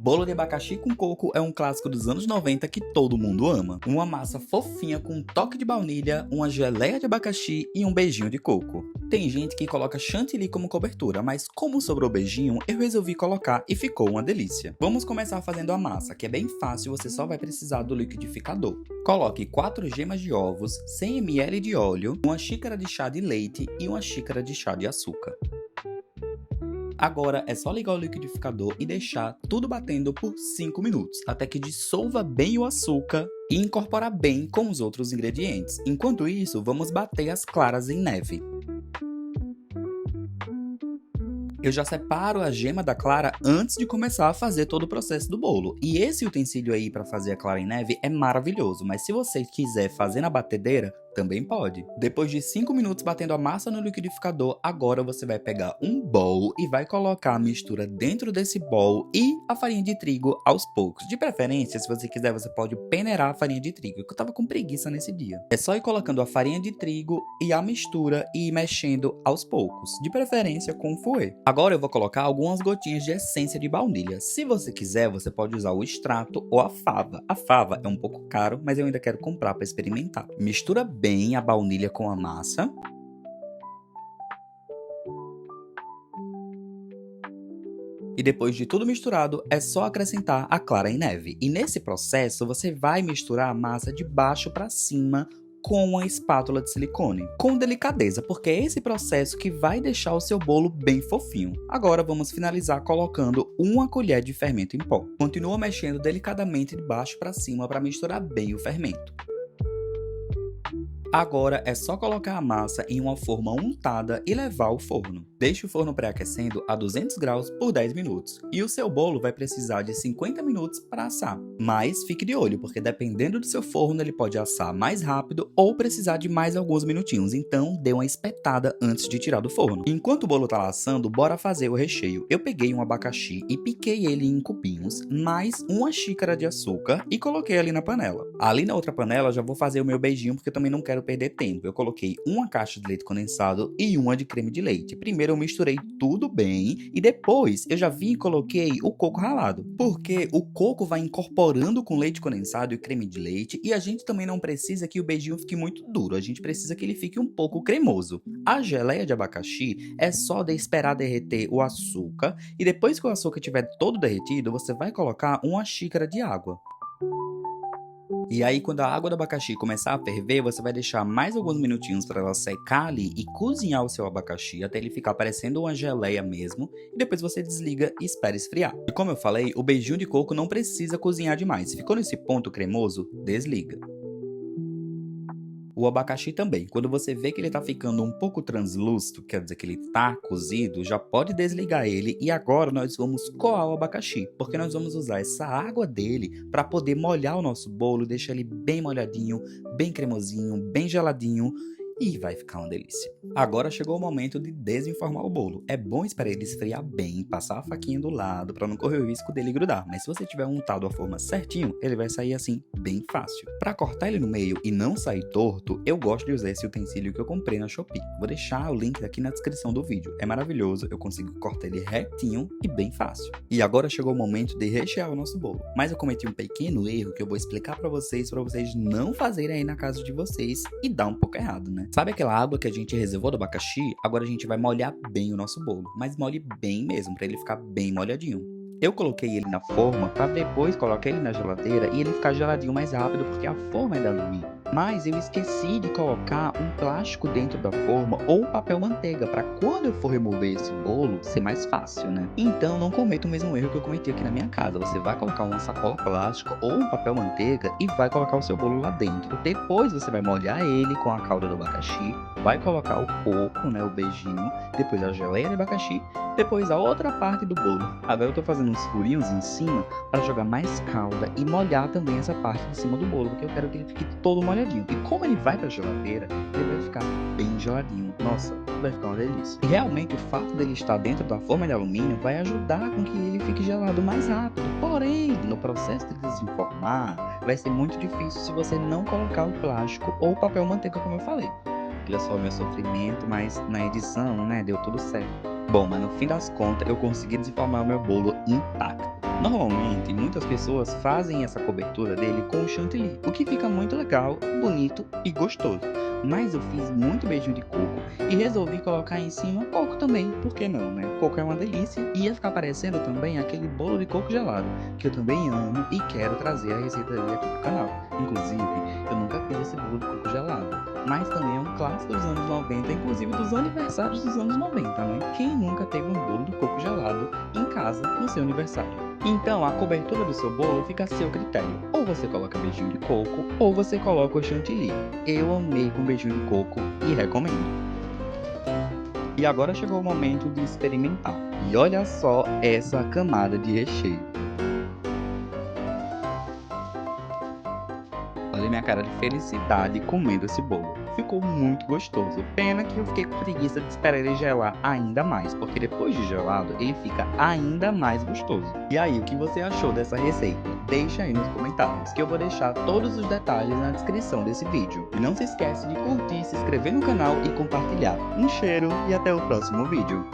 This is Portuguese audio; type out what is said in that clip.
Bolo de abacaxi com coco é um clássico dos anos 90 que todo mundo ama. Uma massa fofinha com um toque de baunilha, uma geleia de abacaxi e um beijinho de coco. Tem gente que coloca chantilly como cobertura, mas como sobrou beijinho, eu resolvi colocar e ficou uma delícia. Vamos começar fazendo a massa, que é bem fácil, você só vai precisar do liquidificador. Coloque 4 gemas de ovos, 100 ml de óleo, uma xícara de chá de leite e uma xícara de chá de açúcar. Agora é só ligar o liquidificador e deixar tudo batendo por 5 minutos, até que dissolva bem o açúcar e incorporar bem com os outros ingredientes. Enquanto isso, vamos bater as claras em neve. Eu já separo a gema da clara antes de começar a fazer todo o processo do bolo. E esse utensílio aí para fazer a clara em neve é maravilhoso, mas se você quiser fazer na batedeira, também pode. Depois de 5 minutos batendo a massa no liquidificador, agora você vai pegar um bowl e vai colocar a mistura dentro desse bowl e a farinha de trigo aos poucos. De preferência, se você quiser, você pode peneirar a farinha de trigo, que eu tava com preguiça nesse dia. É só ir colocando a farinha de trigo e a mistura e ir mexendo aos poucos, de preferência com fouet. Agora eu vou colocar algumas gotinhas de essência de baunilha. Se você quiser, você pode usar o extrato ou a fava. A fava é um pouco caro, mas eu ainda quero comprar para experimentar. Mistura bem a baunilha com a massa. E depois de tudo misturado, é só acrescentar a clara em neve. E nesse processo, você vai misturar a massa de baixo para cima com uma espátula de silicone, com delicadeza, porque é esse processo que vai deixar o seu bolo bem fofinho. Agora vamos finalizar colocando uma colher de fermento em pó. Continua mexendo delicadamente de baixo para cima para misturar bem o fermento. Agora é só colocar a massa em uma forma untada e levar ao forno. Deixe o forno pré-aquecendo a 200 graus por 10 minutos. E o seu bolo vai precisar de 50 minutos para assar. Mas fique de olho, porque dependendo do seu forno ele pode assar mais rápido ou precisar de mais alguns minutinhos. Então dê uma espetada antes de tirar do forno. Enquanto o bolo tá lá assando, bora fazer o recheio. Eu peguei um abacaxi e piquei ele em cubinhos, mais uma xícara de açúcar e coloquei ali na panela. Ali na outra panela já vou fazer o meu beijinho, porque eu também não quero perder tempo. Eu coloquei uma caixa de leite condensado e uma de creme de leite. Primeiro eu misturei tudo bem e depois eu já vim e coloquei o coco ralado, porque o coco vai incorporando com leite condensado e creme de leite e a gente também não precisa que o beijinho fique muito duro, a gente precisa que ele fique um pouco cremoso. A geleia de abacaxi é só de esperar derreter o açúcar e depois que o açúcar estiver todo derretido, você vai colocar uma xícara de água. E aí, quando a água do abacaxi começar a ferver, você vai deixar mais alguns minutinhos para ela secar ali e cozinhar o seu abacaxi até ele ficar parecendo uma geleia mesmo. E depois você desliga e espera esfriar. E como eu falei, o beijinho de coco não precisa cozinhar demais. Se ficou nesse ponto cremoso, desliga. O abacaxi também, quando você vê que ele tá ficando um pouco translúcido, quer dizer que ele tá cozido, já pode desligar ele e agora nós vamos coar o abacaxi, porque nós vamos usar essa água dele para poder molhar o nosso bolo, deixar ele bem molhadinho, bem cremosinho, bem geladinho e vai ficar uma delícia. Agora chegou o momento de desenformar o bolo. É bom esperar ele esfriar bem, passar a faquinha do lado para não correr o risco dele grudar, mas se você tiver untado a forma certinho, ele vai sair assim bem fácil. Para cortar ele no meio e não sair torto, eu gosto de usar esse utensílio que eu comprei na Shopee. Vou deixar o link aqui na descrição do vídeo. É maravilhoso, eu consigo cortar ele retinho e bem fácil. E agora chegou o momento de rechear o nosso bolo. Mas eu cometi um pequeno erro que eu vou explicar para vocês não fazerem aí na casa de vocês e dar um pouco errado, né? Sabe aquela água que a gente reservou do abacaxi? Agora a gente vai molhar bem o nosso bolo, mas molhe bem mesmo, para ele ficar bem molhadinho. Eu coloquei ele na forma para depois colocar ele na geladeira e ele ficar geladinho mais rápido, porque a forma é de alumínio. Mas eu esqueci de colocar um plástico dentro da forma ou papel manteiga, para quando eu for remover esse bolo ser mais fácil, né? Então não cometa o mesmo erro que eu cometi aqui na minha casa. Você vai colocar uma sacola plástica ou um papel manteiga e vai colocar o seu bolo lá dentro. Depois você vai molhar ele com a calda do abacaxi, vai colocar o coco, né, o beijinho, depois a geleia de abacaxi, depois a outra parte do bolo. Agora eu tô fazendo uns furinhos em cima para jogar mais calda e molhar também essa parte de cima do bolo, porque eu quero que ele fique todo molhadinho. E como ele vai pra geladeira, ele vai ficar bem geladinho. Nossa, vai ficar uma delícia. E realmente o fato dele estar dentro da forma de alumínio vai ajudar com que ele fique gelado mais rápido. Porém, no processo de desenformar, vai ser muito difícil se você não colocar o plástico ou o papel manteiga, como eu falei. Olha só o meu sofrimento, mas na edição, né, deu tudo certo. Bom, mas no fim das contas eu consegui desenformar o meu bolo intacto. Normalmente, muitas pessoas fazem essa cobertura dele com chantilly, o que fica muito legal, bonito e gostoso. Mas eu fiz muito beijinho de coco e resolvi colocar em cima coco também, por que não, né? Coco é uma delícia e ia ficar parecendo também aquele bolo de coco gelado, que eu também amo e quero trazer a receita dele aqui pro canal. Inclusive, eu nunca fiz esse bolo de coco gelado, mas também é um clássico dos anos 90, inclusive dos aniversários dos anos 90, né? Quem nunca teve um bolo de coco gelado em casa no seu aniversário? Então, a cobertura do seu bolo fica a seu critério. Ou você coloca beijinho de coco, ou você coloca o chantilly. Eu amei com beijinho de coco e recomendo. E agora chegou o momento de experimentar. E olha só essa camada de recheio. Olha minha cara de felicidade comendo esse bolo. Ficou muito gostoso. Pena que eu fiquei com preguiça de esperar ele gelar ainda mais, porque depois de gelado ele fica ainda mais gostoso. E aí, o que você achou dessa receita? Deixa aí nos comentários, que eu vou deixar todos os detalhes na descrição desse vídeo. E não se esquece de curtir, se inscrever no canal e compartilhar. Um cheiro e até o próximo vídeo.